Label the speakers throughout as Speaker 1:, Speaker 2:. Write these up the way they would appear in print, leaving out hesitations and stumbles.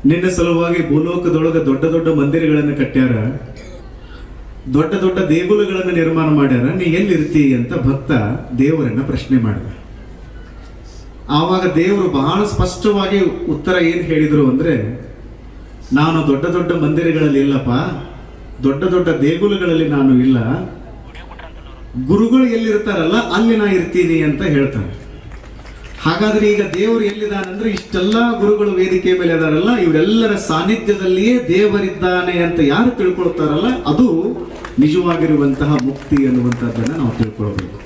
Speaker 1: ನಿನ್ನ ಸಲುವಾಗಿ ಭೂಲೋಕದೊಳಗೆ ದೊಡ್ಡ ದೊಡ್ಡ ಮಂದಿರಗಳನ್ನು ಕಟ್ಟ್ಯಾರ, ದೊಡ್ಡ ದೊಡ್ಡ ದೇಗುಲಗಳನ್ನು ನಿರ್ಮಾಣ ಮಾಡ್ಯಾರ, ನೀ ಎಲ್ಲಿರ್ತಿ ಅಂತ ಭಕ್ತ ದೇವರನ್ನ ಪ್ರಶ್ನೆ ಮಾಡಿದ. ಆವಾಗ ದೇವರು ಬಹಳ ಸ್ಪಷ್ಟವಾಗಿ ಉತ್ತರ ಏನು ಹೇಳಿದ್ರು ಅಂದ್ರೆ, ನಾನು ದೊಡ್ಡ ದೊಡ್ಡ ಮಂದಿರಗಳಲ್ಲಿ ಇಲ್ಲಪ್ಪ, ದೊಡ್ಡ ದೊಡ್ಡ ದೇಗುಲಗಳಲ್ಲಿ ನಾನು ಇಲ್ಲ, ಗುರುಗಳು ಎಲ್ಲಿರ್ತಾರಲ್ಲ ಅಲ್ಲಿ ನಾ ಇರ್ತೀನಿ ಅಂತ ಹೇಳ್ತಾರೆ. ಹಾಗಾದ್ರೆ ಈಗ ದೇವರು ಎಲ್ಲಿದ್ದಾನಂದ್ರೆ, ಇಷ್ಟೆಲ್ಲ ಗುರುಗಳು ವೇದಿಕೆ ಮೇಲೆ ಅದಾರಲ್ಲ, ಇವರೆಲ್ಲರ ಸಾನ್ನಿಧ್ಯದಲ್ಲಿಯೇ ದೇವರಿದ್ದಾನೆ ಅಂತ ಯಾರು ತಿಳ್ಕೊಳ್ತಾರಲ್ಲ, ಅದು ನಿಜವಾಗಿರುವಂತಹ ಮುಕ್ತಿ ಅನ್ನುವಂಥದ್ದನ್ನ ನಾವು ತಿಳ್ಕೊಳ್ಬೇಕು.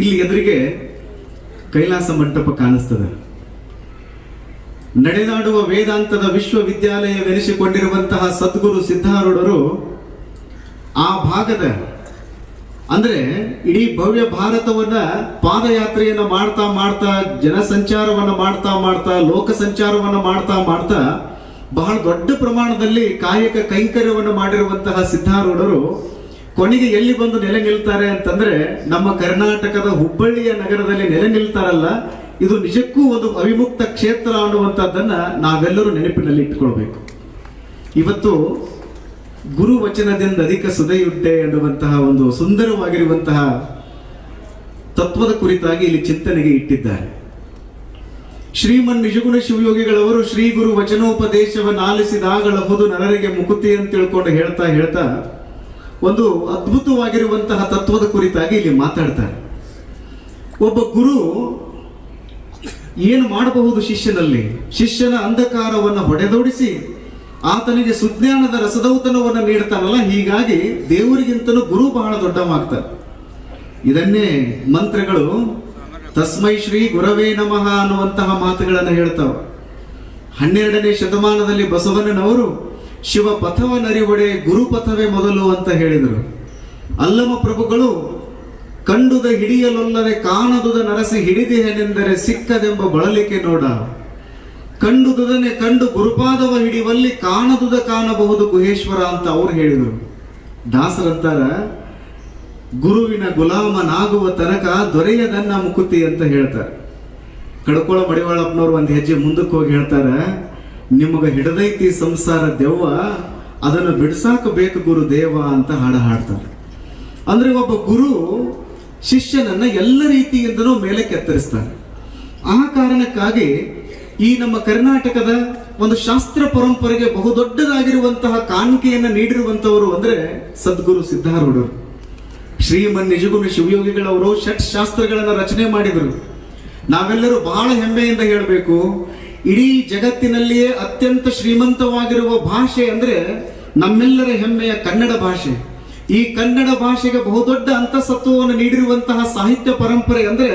Speaker 1: ಇಲ್ಲಿ ಎದುರಿಗೆ ಕೈಲಾಸ ಮಂಟಪ ಕಾಣಿಸ್ತದೆ. ನಡೆದಾಡುವ ವೇದಾಂತದ ವಿಶ್ವವಿದ್ಯಾಲಯವೆನಿಸಿಕೊಂಡಿರುವಂತಹ ಸದ್ಗುರು ಸಿದ್ಧಾರೂಢರು ಆ ಭಾಗದ ಅಂದ್ರೆ ಇಡೀ ಭವ್ಯ ಭಾರತವನ್ನ ಪಾದಯಾತ್ರೆಯನ್ನ ಮಾಡ್ತಾ ಮಾಡ್ತಾ, ಜನಸಂಚಾರವನ್ನ ಮಾಡ್ತಾ ಮಾಡ್ತಾ, ಲೋಕ ಸಂಚಾರವನ್ನ ಮಾಡ್ತಾ ಮಾಡ್ತಾ ಬಹಳ ದೊಡ್ಡ ಪ್ರಮಾಣದಲ್ಲಿ ಕಾಯಕ ಕೈಂಕರ್ಯವನ್ನು ಮಾಡಿರುವಂತಹ ಸಿದ್ಧಾರೂಢರು ಕೊನೆಗೆ ಎಲ್ಲಿ ಬಂದು ನೆಲೆ ನಿಲ್ತಾರೆ ಅಂತಂದ್ರೆ, ನಮ್ಮ ಕರ್ನಾಟಕದ ಹುಬ್ಬಳ್ಳಿಯ ನಗರದಲ್ಲಿ ನೆಲೆ ನಿಲ್ತಾರಲ್ಲ, ಇದು ನಿಜಕ್ಕೂ ಒಂದು ಅವಿಮುಕ್ತ ಕ್ಷೇತ್ರ ಅನ್ನುವಂಥದ್ದನ್ನ ನಾವೆಲ್ಲರೂ ನೆನಪಿನಲ್ಲಿ ಇಟ್ಟುಕೊಳ್ಬೇಕು. ಇವತ್ತು ಗುರು ವಚನದಿಂದ ಅಧಿಕ ಸುದೆಯುಡ್ಡೆ ಎನ್ನುವಂತಹ ಒಂದು ಸುಂದರವಾಗಿರುವಂತಹ ತತ್ವದ ಕುರಿತಾಗಿ ಇಲ್ಲಿ ಚಿಂತನೆಗೆ ಇಟ್ಟಿದ್ದಾರೆ. ಶ್ರೀಮನ್ ನಿಜಗುಣ ಶಿವಯೋಗಿಗಳವರು ಶ್ರೀ ಗುರು ವಚನೋಪದೇಶವನ್ನು ಆಲಿಸಿದಾಗಳಹುದು ನರರಿಗೆ ಮುಕುತಿ ಅಂತ ತಿಳ್ಕೊಂಡು ಹೇಳ್ತಾ ಹೇಳ್ತಾ ಒಂದು ಅದ್ಭುತವಾಗಿರುವಂತಹ ತತ್ವದ ಕುರಿತಾಗಿ ಇಲ್ಲಿ ಮಾತಾಡ್ತಾರೆ. ಒಬ್ಬ ಗುರು ಏನು ಮಾಡಬಹುದು ಶಿಷ್ಯನಲ್ಲಿ? ಶಿಷ್ಯನ ಅಂಧಕಾರವನ್ನು ಹೊಡೆದೋಡಿಸಿ ಆತನಿಗೆ ಸುಜ್ಞಾನದ ರಸದೌತಣವನ್ನು ನೀಡ್ತಾನಲ್ಲ, ಹೀಗಾಗಿ ದೇವರಿಗಿಂತಲೂ ಗುರು ಬಹಳ ದೊಡ್ಡವಾಗ್ತಾರೆ. ಇದನ್ನೇ ಮಂತ್ರಗಳು ತಸ್ಮೈ ಶ್ರೀ ಗುರವೇ ನಮಃ ಅನ್ನುವಂತಹ ಮಾತುಗಳನ್ನು ಹೇಳ್ತಾವ. 12ನೇ ಶತಮಾನದಲ್ಲಿ ಬಸವಣ್ಣನವರು ಶಿವ ಪಥವನರಿವಡೆ ಗುರುಪಥವೇ ಮೊದಲು ಅಂತ ಹೇಳಿದರು. ಅಲ್ಲಮ ಪ್ರಭುಗಳು ಕಂಡುದ ಹಿಡಿಯಲೊಲ್ಲದೆ ಕಾಣದುದ ನರಸಿ ಹಿಡಿದಿಹೆನೆಂದರೆ ಸಿಕ್ಕದೆಂಬ ಬಳಲಿಕೆ ನೋಡ, ಕಂಡುದುದನೆ ಕಂಡು ಗುರುಪಾದವ ಹಿಡಿವಲ್ಲಿ ಕಾಣದುದ ಕಾಣಬಹುದು ಗುಹೇಶ್ವರ ಅಂತ ಅವ್ರು ಹೇಳಿದರು. ದಾಸರಂತಾರ, ಗುರುವಿನ ಗುಲಾಮನಾಗುವ ತನಕ ದೊರೆಯದನ್ನ ಮುಕುತಿ ಅಂತ ಹೇಳ್ತಾರೆ. ಕಡ್ಕೊಳ ಮಡಿವಾಳಪ್ಪನವ್ರು ಒಂದು ಹೆಜ್ಜೆ ಮುಂದಕ್ಕೆ ಹೋಗಿ ಹೇಳ್ತಾರೆ, ನಿಮಗ ಹಿಡದೈತಿ ಸಂಸಾರ ದೆವ್ವ, ಅದನ್ನು ಬಿಡ್ಸಾಕ ಬೇಕು ಗುರು ದೇವ ಅಂತ ಹಾಡ್ತಾರೆ. ಅಂದ್ರೆ ಒಬ್ಬ ಗುರು ಶಿಷ್ಯನನ್ನ ಎಲ್ಲ ರೀತಿಯಿಂದನೂ ಮೇಲೆ ಕೆತ್ತರಿಸ್ತಾರೆ. ಆ ಕಾರಣಕ್ಕಾಗಿ ಈ ನಮ್ಮ ಕರ್ನಾಟಕದ ಒಂದು ಶಾಸ್ತ್ರ ಪರಂಪರೆಗೆ ಬಹುದೊಡ್ಡದಾಗಿರುವಂತಹ ಕಾಣಿಕೆಯನ್ನು ನೀಡಿರುವಂತವರು ಅಂದ್ರೆ ಸದ್ಗುರು ಸಿದ್ಧಾರೂಢರು. ಶ್ರೀಮನ್ ನಿಜಗುಣ ಶಿವಯೋಗಿಗಳವರು ಷಟ್ ಶಾಸ್ತ್ರಗಳನ್ನು ರಚನೆ ಮಾಡಿದರು. ನಾವೆಲ್ಲರೂ ಬಹಳ ಹೆಮ್ಮೆಯಿಂದ ಹೇಳಬೇಕು, ಇಡೀ ಜಗತ್ತಿನಲ್ಲಿಯೇ ಅತ್ಯಂತ ಶ್ರೀಮಂತವಾಗಿರುವ ಭಾಷೆ ಅಂದ್ರೆ ನಮ್ಮೆಲ್ಲರ ಹೆಮ್ಮೆಯ ಕನ್ನಡ ಭಾಷೆ. ಈ ಕನ್ನಡ ಭಾಷೆಗೆ ಬಹುದೊಡ್ಡ ಅಂತಸತ್ವವನ್ನು ನೀಡಿರುವಂತಹ ಸಾಹಿತ್ಯ ಪರಂಪರೆ ಅಂದ್ರೆ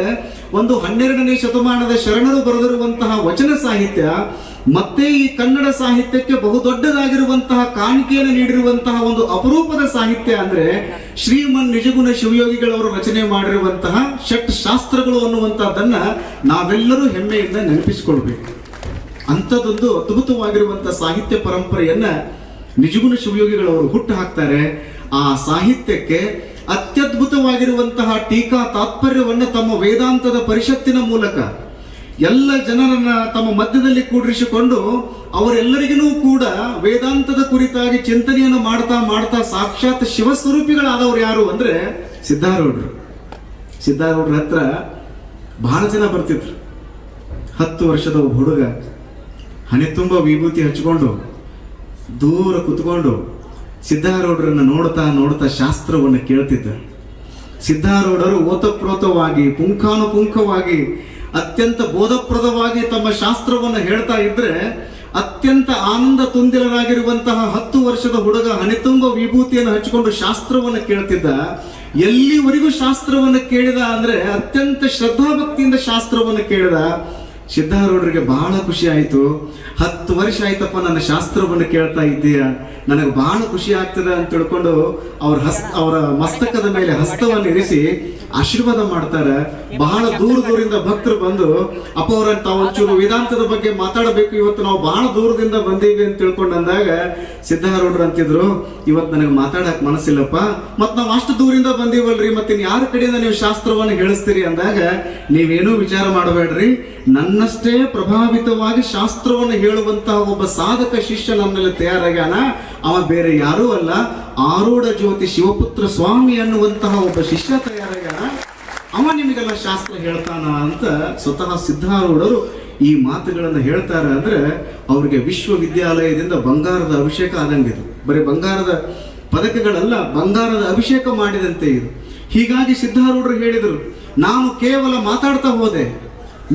Speaker 1: ಒಂದು 12ನೇ ಶತಮಾನದ ಶರಣರು ಬರೆದಿರುವಂತಹ ವಚನ ಸಾಹಿತ್ಯ, ಮತ್ತೆ ಈ ಕನ್ನಡ ಸಾಹಿತ್ಯಕ್ಕೆ ಬಹುದೊಡ್ಡದಾಗಿರುವಂತಹ ಕಾಣಿಕೆಯನ್ನು ನೀಡಿರುವಂತಹ ಒಂದು ಅಪರೂಪದ ಸಾಹಿತ್ಯ ಅಂದ್ರೆ ಶ್ರೀಮನ್ ನಿಜಗುಣ ಶಿವಯೋಗಿಗಳವರು ರಚನೆ ಮಾಡಿರುವಂತಹ ಷಟ್ ಶಾಸ್ತ್ರಗಳು ಅನ್ನುವಂತಹದ್ದನ್ನ ನಾವೆಲ್ಲರೂ ಹೆಮ್ಮೆಯಿಂದ ನೆನಪಿಸಿಕೊಳ್ಬೇಕು. ಅಂಥದ್ದೊಂದು ಅದ್ಭುತವಾಗಿರುವಂತಹ ಸಾಹಿತ್ಯ ಪರಂಪರೆಯನ್ನ ನಿಜಗುಣ ಶಿವಯೋಗಿಗಳವರು ಹುಟ್ಟು ಹಾಕ್ತಾರೆ. ಆ ಸಾಹಿತ್ಯಕ್ಕೆ ಅತ್ಯದ್ಭುತವಾಗಿರುವಂತಹ ಟೀಕಾ ತಾತ್ಪರ್ಯವನ್ನು ತಮ್ಮ ವೇದಾಂತದ ಪರಿಷತ್ತಿನ ಮೂಲಕ ಎಲ್ಲ ಜನರನ್ನ ತಮ್ಮ ಮಧ್ಯದಲ್ಲಿ ಕೂಡಿರಿಸಿಕೊಂಡು ಅವರೆಲ್ಲರಿಗೂ ಕೂಡ ವೇದಾಂತದ ಕುರಿತಾಗಿ ಚಿಂತನೆಯನ್ನು ಮಾಡ್ತಾ ಮಾಡ್ತಾ ಸಾಕ್ಷಾತ್ ಶಿವಸ್ವರೂಪಿಗಳಾದವರು ಯಾರು ಅಂದ್ರೆ ಸಿದ್ಧಾರೂಢರು. ಸಿದ್ಧಾರೂಢರ ಹತ್ರ ಬಹಳ ಜನ ಬರ್ತಿದ್ರು. 10 ವರ್ಷದ ಒಬ್ಬ ಹುಡುಗ ಹಣೆ ತುಂಬ ವಿಭೂತಿ ಹಚ್ಕೊಂಡು ದೂರ ಕುತ್ಕೊಂಡು ಸಿದ್ಧಾರೂಢರನ್ನು ನೋಡ್ತಾ ನೋಡ್ತಾ ಶಾಸ್ತ್ರವನ್ನು ಕೇಳ್ತಿದ್ದ. ಸಿದ್ಧಾರೂಢರು ಓತಪ್ರೋತವಾಗಿ ಪುಂಖಾನುಪುಂಖವಾಗಿ ಅತ್ಯಂತ ಬೋಧಪ್ರದವಾಗಿ ತಮ್ಮ ಶಾಸ್ತ್ರವನ್ನು ಹೇಳ್ತಾ ಇದ್ರೆ ಅತ್ಯಂತ ಆನಂದ ತುಂದಿಲರಾಗಿರುವಂತಹ 10 ವರ್ಷದ ಹುಡುಗ ಹಣೆ ತುಂಬ ವಿಭೂತಿಯನ್ನು ಹಚ್ಚಿಕೊಂಡು ಶಾಸ್ತ್ರವನ್ನು ಕೇಳ್ತಿದ್ದ. ಎಲ್ಲಿವರೆಗೂ ಶಾಸ್ತ್ರವನ್ನು ಕೇಳಿದ ಅಂದ್ರೆ ಅತ್ಯಂತ ಶ್ರದ್ಧಾಭಕ್ತಿಯಿಂದ ಶಾಸ್ತ್ರವನ್ನು ಕೇಳಿದ. ಸಿದ್ಧಾರೂಢರಿಗೆ ಬಹಳ ಖುಷಿ ಆಯಿತು. 10 ವರ್ಷ ಆಯ್ತಪ್ಪ ನನ್ನ ಶಾಸ್ತ್ರವನ್ನು ಕೇಳ್ತಾ ಇದ್ದೀಯ, ನನಗೆ ಬಹಳ ಖುಷಿ ಆಗ್ತದೆ ಅಂತ ತಿಳ್ಕೊಂಡು ಅವರ ಮಸ್ತಕದ ಮೇಲೆ ಹಸ್ತವನ್ನು ಇರಿಸಿ ಆಶೀರ್ವಾದ ಮಾಡ್ತಾರೆ. ಬಹಳ ದೂರದಿಂದ ಭಕ್ತರು ಬಂದು ಅಪ್ಪ ಅವರ ತಾವು ಒಂಚೂರು ವೇದಾಂತದ ಬಗ್ಗೆ ಮಾತಾಡಬೇಕು, ಇವತ್ತು ನಾವು ಬಹಳ ದೂರದಿಂದ ಬಂದೀವಿ ಅಂತ ತಿಳ್ಕೊಂಡು ಅಂದಾಗ ಸಿದ್ಧಾರೂಢರು ಅಂತಿದ್ರು, ಇವತ್ತು ನನಗೆ ಮಾತಾಡಕ್ ಮನಸ್ಸಿಲ್ಲಪ್ಪ, ಮತ್ ನಾವು ಅಷ್ಟು ದೂರಿಂದ ಬಂದೀವಲ್ರಿ, ಮತ್ತೆ ಯಾರ ಕಡೆಯಿಂದ ನೀವು ಶಾಸ್ತ್ರವನ್ನು ಹೇಳಿಸ್ತೀರಿ ಅಂದಾಗ ನೀವೇನೂ ವಿಚಾರ ಮಾಡಬೇಡ್ರಿ, ನನ್ನಷ್ಟೇ ಪ್ರಭಾವಿತವಾಗಿ ಶಾಸ್ತ್ರವನ್ನು ಹೇಳುವಂತಹ ಒಬ್ಬ ಸಾಧಕ ಶಿಷ್ಯ ನನ್ನಲ್ಲಿ ತಯಾರಾಗ್ಯಾನ, ಅವ ಬೇರೆ ಯಾರೂ ಅಲ್ಲ, ಆರೂಢ ಜ್ಯೋತಿ ಶಿವಪುತ್ರ ಸ್ವಾಮಿ ಅನ್ನುವಂತಹ ಒಬ್ಬ ಶಿಷ್ಯ ತಯಾರಾಗ್ಯಾನ, ಅವ ನಿಮಗೆಲ್ಲ ಶಾಸ್ತ್ರ ಹೇಳ್ತಾನ ಅಂತ ಸ್ವತಃ ಸಿದ್ಧಾರೂಢರು ಈ ಮಾತುಗಳನ್ನು ಹೇಳ್ತಾರೆ. ಅಂದ್ರೆ ಅವ್ರಿಗೆ ವಿಶ್ವವಿದ್ಯಾಲಯದಿಂದ ಬಂಗಾರದ ಅಭಿಷೇಕ ಆದಂಗಿದು. ಬರೀ ಬಂಗಾರದ ಪದಕಗಳಲ್ಲ, ಬಂಗಾರದ ಅಭಿಷೇಕ ಮಾಡಿದಂತೆ ಇದು. ಹೀಗಾಗಿ ಸಿದ್ಧಾರೂಢರು ಹೇಳಿದರು, ನಾನು ಕೇವಲ ಮಾತಾಡ್ತಾ ಹೋದೆ,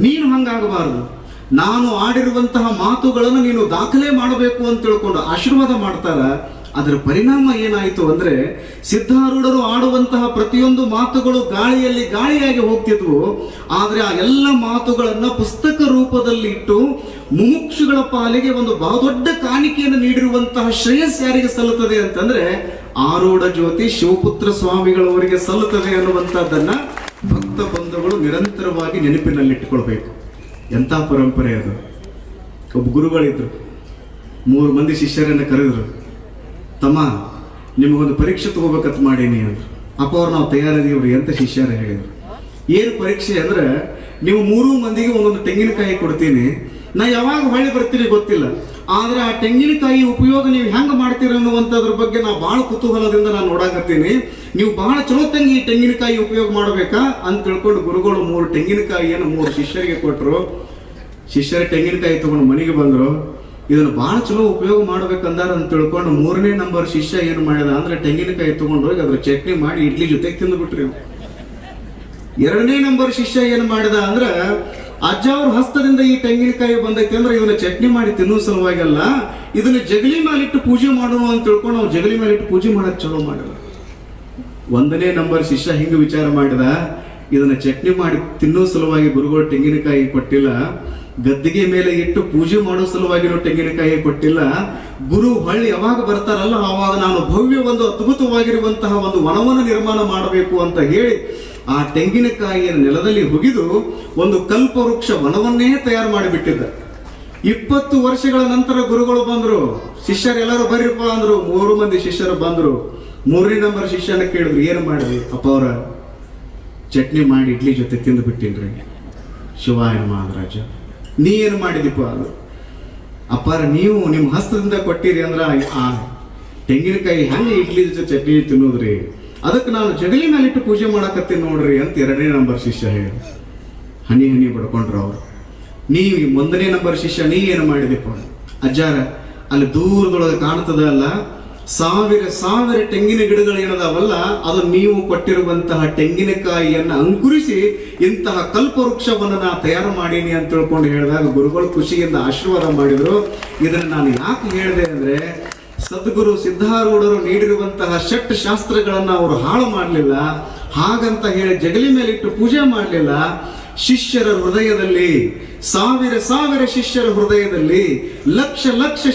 Speaker 1: ನೀನು ಹಂಗಾಗಬಾರದು, ನಾನು ಆಡಿರುವಂತಹ ಮಾತುಗಳನ್ನು ನೀನು ದಾಖಲೆ ಮಾಡಬೇಕು ಅಂತ ತಿಳ್ಕೊಂಡು ಆಶೀರ್ವಾದ ಮಾಡ್ತಾರ. ಅದರ ಪರಿಣಾಮ ಏನಾಯಿತು ಅಂದ್ರೆ ಸಿದ್ಧಾರೂಢರು ಆಡುವಂತಹ ಪ್ರತಿಯೊಂದು ಮಾತುಗಳು ಗಾಳಿಯಲ್ಲಿ ಗಾಳಿಯಾಗಿ ಹೋಗ್ತಿದ್ವು. ಆದ್ರೆ ಆ ಎಲ್ಲ ಮಾತುಗಳನ್ನ ಪುಸ್ತಕ ರೂಪದಲ್ಲಿ ಇಟ್ಟು ಮುಮುಕ್ಷುಗಳ ಪಾಲಿಗೆ ಒಂದು ಬಹುದೊಡ್ಡ ಕಾಣಿಕೆಯನ್ನು ನೀಡಿರುವಂತಹ ಶ್ರೇಯಸ್ ಯಾರಿಗೆ ಸಲ್ಲುತ್ತದೆ ಅಂತಂದ್ರೆ ಆರೂಢ ಜ್ಯೋತಿ ಶಿವಪುತ್ರ ಸ್ವಾಮಿಗಳವರಿಗೆ ಸಲ್ಲುತ್ತದೆ ಅನ್ನುವಂಥದ್ದನ್ನ ಭಕ್ತ ಬಂಧುಗಳು ನಿರಂತರವಾಗಿ ನೆನಪಿನಲ್ಲಿಟ್ಟುಕೊಳ್ಬೇಕು. ಎಂಥ ಪರಂಪರೆ ಅದು. ಒಬ್ಬ ಗುರುಗಳಿದ್ರು, 3 ಮಂದಿ ಶಿಷ್ಯರನ್ನ ಕರೆದ್ರು, ತಮ್ಮ ನಿಮಗೊಂದು ಪರೀಕ್ಷೆ ತಗೋಬೇಕಂತ ಮಾಡೀನಿ ಅಂದ್ರು. ಅಪ್ಪ ಅವ್ರು ನಾವು ತಯಾರಿದೀವ್ರಿ ಅಂತ ಶಿಷ್ಯರ ಹೇಳಿದ್ರು. ಏನು ಪರೀಕ್ಷೆ ಅಂದ್ರೆ, ನೀವು 3 ಮಂದಿಗೆ ಒಂದೊಂದು ತೆಂಗಿನಕಾಯಿ ಕೊಡ್ತೀನಿ, ನಾ ಯಾವಾಗ ಹೊಳ್ಳಿ ಬರ್ತೀನಿ ಗೊತ್ತಿಲ್ಲ, ಆದ್ರೆ ಆ ತೆಂಗಿನಕಾಯಿ ಉಪಯೋಗ ನೀವು ಹೆಂಗೆ ಮಾಡ್ತೀರ ಅನ್ನುವಂಥದ್ರ ಬಗ್ಗೆ ನಾ ಬಹಳ ಕುತೂಹಲದಿಂದ ನಾನು ನೋಡಾಕತ್ತೀನಿ, ನೀವು ಬಹಳ ಚಲೋ ತೆಂಗಿನಕಾಯಿ ಉಪಯೋಗ ಮಾಡಬೇಕಾ ಅಂತ ತಿಳ್ಕೊಂಡು ಗುರುಗಳು 3 ತೆಂಗಿನಕಾಯಿಯನ್ನು 3 ಶಿಷ್ಯರಿಗೆ ಕೊಟ್ಟರು. ಶಿಷ್ಯರ ತೆಂಗಿನಕಾಯಿ ತಗೊಂಡು ಮನೆಗೆ ಬಂದರು. ಇದನ್ನು ಬಹಳ ಚಲೋ ಉಪಯೋಗ ಮಾಡ್ಬೇಕಂದಾರ ಅಂತ ತಿಳ್ಕೊಂಡು 3ನೇ ನಂಬರ್ ಶಿಷ್ಯ ಏನು ಮಾಡಿದ ಅಂದ್ರೆ ತೆಂಗಿನಕಾಯಿ ತಗೊಂಡು ಹೋಗಿ ಅದ್ರ ಚಟ್ನಿ ಮಾಡಿ ಇಡ್ಲಿ ಜೊತೆಗೆ ತಿಂದುಬಿಟ್ರಿ. 2ನೇ ನಂಬರ್ ಶಿಷ್ಯ ಏನು ಮಾಡಿದ ಅಂದ್ರೆ, ಅಜ್ಜ ಅವ್ರ ಹಸ್ತದಿಂದ ಈ ತೆಂಗಿನಕಾಯಿ ಬಂದೈತೆ ಅಂದ್ರೆ ಇವನ್ನ ಚಟ್ನಿ ಮಾಡಿ ತಿನ್ನೋ ಸಲುವಾಗಿಲ್ಲ, ಇದನ್ನ ಜಗಲಿ ಮೇಲಿಟ್ಟು ಪೂಜೆ ಮಾಡೋಣ ಅಂತ ತಿಳ್ಕೊಂಡು ನಾವು ಜಗಲಿ ಮೇಲಿಟ್ಟು ಪೂಜೆ ಮಾಡಕ್ ಚಲೋ ಮಾಡಿದ. 1ನೇ ನಂಬರ್ ಶಿಷ್ಯ ಹಿಂಗ ವಿಚಾರ ಮಾಡಿದ, ಇದನ್ನ ಚಟ್ನಿ ಮಾಡಿ ತಿನ್ನೋ ಸಲುವಾಗಿ ಗುರುಗಳು ತೆಂಗಿನಕಾಯಿ ಕೊಟ್ಟಿಲ್ಲ, ಗದ್ದಿಗೆ ಮೇಲೆ ಇಟ್ಟು ಪೂಜೆ ಮಾಡೋ ಸಲುವಾಗಿ ತೆಂಗಿನಕಾಯಿ ಕೊಟ್ಟಿಲ್ಲ, ಗುರು ಹೊಳ್ಳಿ ಯಾವಾಗ ಬರ್ತಾರಲ್ಲ ಆವಾಗ ನಾನು ಭವ್ಯ ಒಂದು ಅದ್ಭುತವಾಗಿರುವಂತಹ ಒಂದು ವನವನ್ನು ನಿರ್ಮಾಣ ಮಾಡಬೇಕು ಅಂತ ಹೇಳಿ ಆ ತೆಂಗಿನಕಾಯಿಯ ನೆಲದಲ್ಲಿ ಹುಗಿದು ಒಂದು ಕಲ್ಪವೃಕ್ಷ ವನವನ್ನೇ ತಯಾರು ಮಾಡಿಬಿಟ್ಟಿದ್ದ. 20 ವರ್ಷಗಳ ನಂತರ ಗುರುಗಳು ಬಂದ್ರು, ಶಿಷ್ಯರೆಲ್ಲರೂ ಬರ್ರಿಪ್ಪ ಅಂದ್ರು. 3 ಮಂದಿ ಶಿಷ್ಯರು ಬಂದ್ರು. 3ನೇ ನಂಬರ್ ಶಿಷ್ಯನ ಕೇಳಿದ್ರು, ಏನು ಮಾಡಿದ್ರಿ? ಅಪ್ಪ ಅವರ ಚಟ್ನಿ ಮಾಡಿ ಇಡ್ಲಿ ಜೊತೆ ತಿಂದು ಬಿಟ್ಟಿನ್ರಿ. ಶಿವಾಯ ಮಹಾರಾಜ, ನೀ ಏನು ಮಾಡಿದಿಪ್ಪ? ಅದು ಅಪ್ಪಾರ ನೀವು ನಿಮ್ಮ ಹಸ್ತದಿಂದ ಕೊಟ್ಟಿರಿ ಅಂದ್ರ ಆ ತೆಂಗಿನಕಾಯಿ ಹೆಂಗೆ ಇಡ್ಲಿ ಜೊತೆ ಚಟ್ನಿ ತಿನ್ನೋದ್ರಿ, ಅದಕ್ಕೆ ನಾನು ಜಗಲಿ ಮೇಲಿಟ್ಟು ಪೂಜೆ ಮಾಡಕತ್ತೀನಿ ನೋಡ್ರಿ ಅಂತ 2ನೇ ನಂಬರ್ ಶಿಷ್ಯ ಹೇಳಿ ಹನಿ ಹನಿ ಬಡ್ಕೊಂಡ್ರು ಅವರು. ನೀವು 1ನೇ ನಂಬರ್ ಶಿಷ್ಯ ನೀ ಏನು ಮಾಡಿದಿಪ್ಪ? ಅಜ್ಜಾರ ಅಲ್ಲಿ ದೂರದೊಳಗೆ ಕಾಣ್ತದ ಅಲ್ಲ, ಸಾವಿರ ತೆಂಗಿನ ಗಿಡಗಳು ಏನದಾವಲ್ಲ, ಅದು ನೀವು ಕೊಟ್ಟಿರುವಂತಹ ತೆಂಗಿನಕಾಯಿಯನ್ನ ಅಂಕುರಿಸಿ ಇಂತಹ ಕಲ್ಪವೃಕ್ಷವನ್ನು ನಾ ತಯಾರು ಮಾಡೀನಿ ಅಂತ ತಿಳ್ಕೊಂಡು ಹೇಳಿದಾಗ ಗುರುಗಳು ಖುಷಿಯಿಂದ ಆಶೀರ್ವಾದ ಮಾಡಿದ್ರು. ಇದನ್ನು ನಾನು ಯಾಕೆ ಹೇಳಿದೆ ಅಂದ್ರೆ, ಸದ್ಗುರು ಸಿದ್ಧಾರೂಢರು ನೀಡಿರುವಂತಹ ಷಟ್ ಶಾಸ್ತ್ರಗಳನ್ನ ಅವರು ಹಾಳು ಮಾಡಲಿಲ್ಲ, ಹಾಗಂತ ಹೇಳಿ ಜಗಲಿ ಮೇಲಿಟ್ಟು ಪೂಜೆ ಮಾಡಲಿಲ್ಲ. ಶಿಷ್ಯರ ಹೃದಯದಲ್ಲಿ, ಸಾವಿರ ಶಿಷ್ಯರ ಹೃದಯದಲ್ಲಿ, ಲಕ್ಷ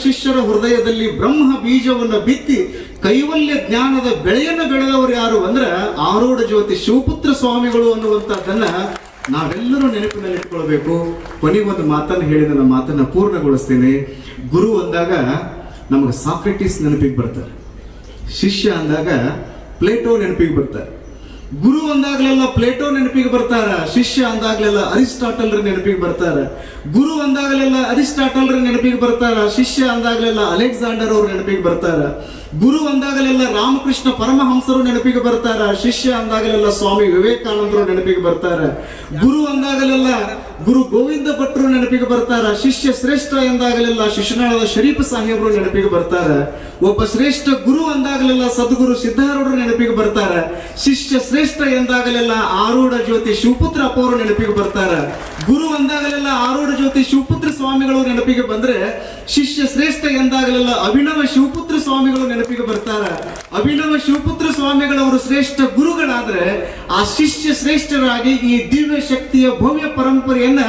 Speaker 1: ಶಿಷ್ಯರ ಹೃದಯದಲ್ಲಿ ಬ್ರಹ್ಮ ಬೀಜವನ್ನು ಬಿತ್ತಿ ಕೈವಲ್ಯ ಜ್ಞಾನದ ಬೆಳೆಯನ್ನು ಬೆಳೆದವರು ಯಾರು ಅಂದ್ರೆ ಆರೂಢ ಜ್ಯೋತಿ ಶಿವಪುತ್ರ ಸ್ವಾಮಿಗಳು ಅನ್ನುವಂಥದ್ದನ್ನ ನಾವೆಲ್ಲರೂ ನೆನಪಿನಲ್ಲಿಟ್ಕೊಳ್ಬೇಕು. ಕೊನೆಗೊಂದು ಮಾತನ್ನು ಹೇಳಿ ನನ್ನ ಮಾತನ್ನ ಪೂರ್ಣಗೊಳಿಸ್ತೇನೆ. ಗುರು ಅಂದಾಗ ನಮಗೆ ಸಾಕ್ರೆಟಿಸ್ ನೆನಪಿಗೆ ಬರ್ತಾರೆ, ಶಿಷ್ಯ ಅಂದಾಗ ಪ್ಲೇಟೋ ನೆನಪಿಗೆ ಬರ್ತಾರೆ. ಗುರು ಅಂದಾಗಲೆಲ್ಲ ಪ್ಲೇಟೋ ನೆನಪಿಗೆ ಬರ್ತಾರ, ಶಿಷ್ಯ ಅಂದಾಗಲೆಲ್ಲ ಅರಿಸ್ಟಾಟಲ್ರ ನೆನಪಿಗೆ ಬರ್ತಾರ. ಗುರು ಅಂದಾಗಲೆಲ್ಲ ಅರಿಸ್ಟಾಟಲ್ರ ನೆನಪಿಗೆ ಬರ್ತಾರ, ಶಿಷ್ಯ ಅಂದಾಗಲೆಲ್ಲ ಅಲೆಕ್ಸಾಂಡರ್ ಅವ್ರ ನೆನಪಿಗೆ ಬರ್ತಾರ. ಗುರು ಅಂದಾಗಲೆಲ್ಲ ರಾಮಕೃಷ್ಣ ಪರಮಹಂಸರು ನೆನಪಿಗೆ ಬರ್ತಾರ, ಶಿಷ್ಯ ಅಂದಾಗಲೆಲ್ಲ ಸ್ವಾಮಿ ವಿವೇಕಾನಂದರು ನೆನಪಿಗೆ ಬರ್ತಾರ. ಗುರು ಅಂದಾಗಲೆಲ್ಲ ಗುರು ಗೋವಿಂದ ಭಟ್ರು ನೆನಪಿಗೆ ಬರ್ತಾರ, ಶಿಷ್ಯ ಶ್ರೇಷ್ಠ ಎಂದಾಗಲೆಲ್ಲ ಶಿಶುನಾಳದ ಶರೀಫ್ ಸಾಹೇಬರು ನೆನಪಿಗೆ ಬರ್ತಾರ. ಒಬ್ಬ ಶ್ರೇಷ್ಠ ಗುರು ಅಂದಾಗಲೆಲ್ಲ ಸದ್ಗುರು ಸಿದ್ಧಾರೂಢರು ನೆನಪಿಗೆ ಬರ್ತಾರ. ಶಿಷ್ಯ ಶ್ರೇಷ್ಠ ಎಂದಾಗಲೆಲ್ಲ ಆರೂಢ ಜ್ಯೋತಿ ಶಿವಪುತ್ರ ಅಪ್ಪವರು ನೆನಪಿಗೆ ಬರ್ತಾರ. ಗುರು ಅಂದಾಗಲೆಲ್ಲ ಆರೂಢ ಜ್ಯೋತಿ ಶಿವಪುತ್ರ ಸ್ವಾಮಿಗಳು ನೆನಪಿಗೆ ಬಂದ್ರೆ, ಶಿಷ್ಯ ಶ್ರೇಷ್ಠ ಎಂದಾಗಲೆಲ್ಲ ಅಭಿನವ ಶಿವಪುತ್ರ ಸ್ವಾಮಿಗಳು ನೆನಪಿಗೆ ಬರ್ತಾರ. ಅಭಿನವ ಶಿವಪುತ್ರ ಸ್ವಾಮಿಗಳವರು ಶ್ರೇಷ್ಠ ಗುರುಗಳಾದ್ರೆ, ಆ ಶಿಷ್ಯ ಶ್ರೇಷ್ಠರಾಗಿ ಈ ದಿವ್ಯ ಶಕ್ತಿಯ ಭವ್ಯ ಪರಂಪರೆಯನ್ನ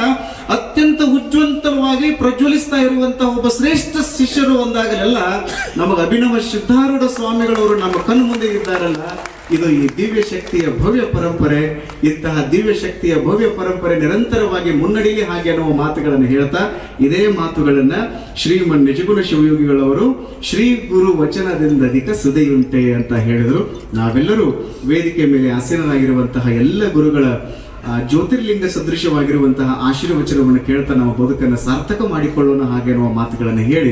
Speaker 1: ಅತ್ಯಂತ ಉಜ್ವಲವಾಗಿ ಪ್ರಜ್ವಲಿಸ್ತಾ ಇರುವಂತಹ ಒಬ್ಬ ಶ್ರೇಷ್ಠ ಶಿಷ್ಯರು ಒಂದಾಗಲೆಲ್ಲ ನಮಗೆ ಅಭಿನವ ಸಿದ್ಧಾರೂಢ ಸ್ವಾಮಿಗಳವರು ನಮ್ಮ ಕಣ್ಣು ಮುಂದೆ ಇದ್ದಾರಲ್ಲ, ಇದು ಈ ದಿವ್ಯ ಶಕ್ತಿಯ ಭವ್ಯ ಪರಂಪರೆ. ಇಂತಹ ದಿವ್ಯ ಶಕ್ತಿಯ ಭವ್ಯ ಪರಂಪರೆ ನಿರಂತರವಾಗಿ ಮುನ್ನಡೆಯಲಿ ಹಾಗೆ ಅನ್ನುವ ಮಾತುಗಳನ್ನು ಹೇಳ್ತಾ, ಇದೇ ಮಾತುಗಳನ್ನ ಶ್ರೀಮನ್ ನಿಜಗುಣ ಶಿವಯೋಗಿಗಳವರು ಶ್ರೀ ಗುರು ವಚನದಿಂದ ಅಧಿಕ ಸುದೆಯುಂಟೆ ಅಂತ ಹೇಳಿದರು. ನಾವೆಲ್ಲರೂ ವೇದಿಕೆ ಮೇಲೆ ಆಸೀನರಾಗಿರುವಂತಹ ಎಲ್ಲ ಗುರುಗಳ ಜ್ಯೋತಿರ್ಲಿಂಗ ಸದೃಶವಾಗಿರುವಂತಹ ಆಶೀರ್ವಚನವನ್ನು ಕೇಳ್ತಾ ನಮ್ಮ ಬದುಕನ್ನು ಸಾರ್ಥಕ ಮಾಡಿಕೊಳ್ಳೋಣ ಹಾಗೆ ಅನ್ನುವ ಮಾತುಗಳನ್ನು ಹೇಳಿ